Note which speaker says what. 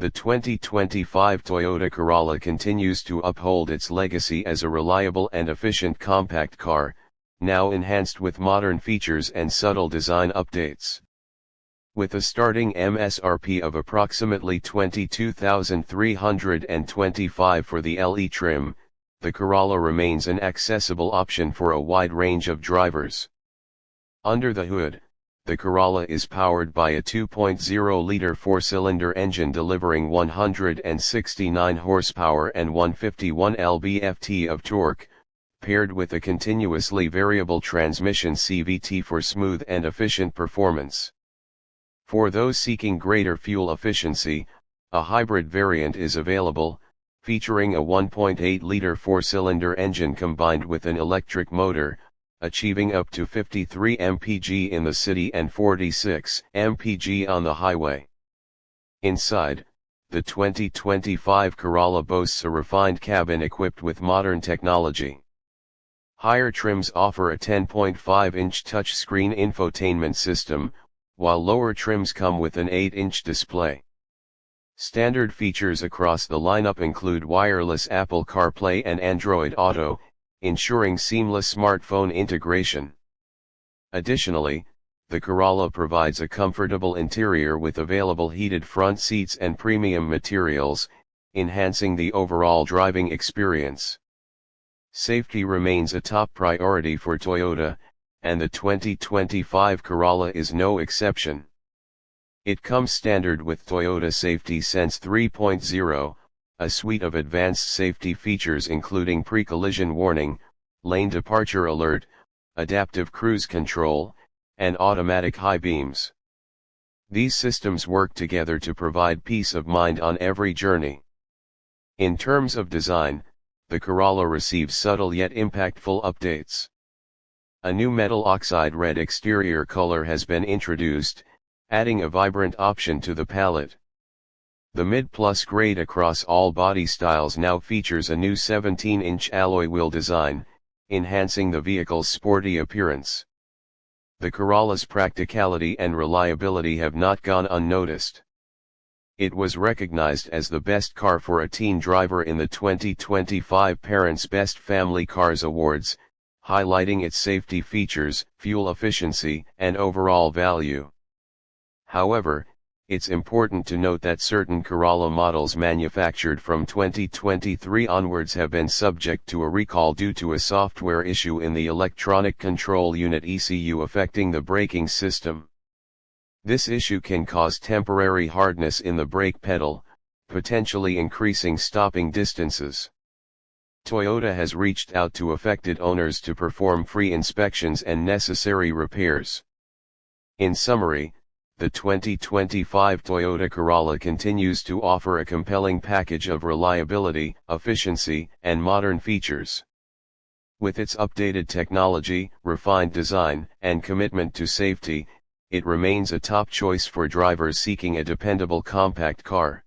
Speaker 1: The 2025 Toyota Corolla continues to uphold its legacy as a reliable and efficient compact car, now enhanced with modern features and subtle design updates. With a starting MSRP of approximately $22,325 for the LE trim, the Corolla remains an accessible option for a wide range of drivers. Under the hood, the Corolla is powered by a 2.0-liter four-cylinder engine delivering 169 horsepower and 151 lb-ft of torque, paired with a continuously variable transmission CVT for smooth and efficient performance. For those seeking greater fuel efficiency, a hybrid variant is available, featuring a 1.8-liter four-cylinder engine combined with an electric motor, achieving up to 53 mpg in the city and 46 mpg on the highway. Inside, the 2025 Corolla boasts a refined cabin equipped with modern technology. Higher trims offer a 10.5-inch touchscreen infotainment system, while lower trims come with an 8-inch display. Standard features across the lineup include wireless Apple CarPlay and Android Auto, ensuring seamless smartphone integration. Additionally, the Corolla provides a comfortable interior with available heated front seats and premium materials, enhancing the overall driving experience. Safety remains a top priority for Toyota, and the 2025 Corolla is no exception. It comes standard with Toyota Safety Sense 3.0, a suite of advanced safety features including pre-collision warning, lane departure alert, adaptive cruise control, and automatic high beams. These systems work together to provide peace of mind on every journey. In terms of design, the Corolla receives subtle yet impactful updates. A new metal oxide red exterior color has been introduced, adding a vibrant option to the palette. The Mid-Plus grade across all body styles now features a new 17-inch alloy wheel design, enhancing the vehicle's sporty appearance. The Corolla's practicality and reliability have not gone unnoticed. It was recognized as the best car for a teen driver in the 2025 Parents' Best Family Cars Awards, highlighting its safety features, fuel efficiency, and overall value. However, it's important to note that certain Corolla models manufactured from 2023 onwards have been subject to a recall due to a software issue in the electronic control unit ECU affecting the braking system. This issue can cause temporary hardness in the brake pedal, potentially increasing stopping distances. Toyota has reached out to affected owners to perform free inspections and necessary repairs. In summary, the 2025 Toyota Corolla continues to offer a compelling package of reliability, efficiency, and modern features. With its updated technology, refined design, and commitment to safety, it remains a top choice for drivers seeking a dependable compact car.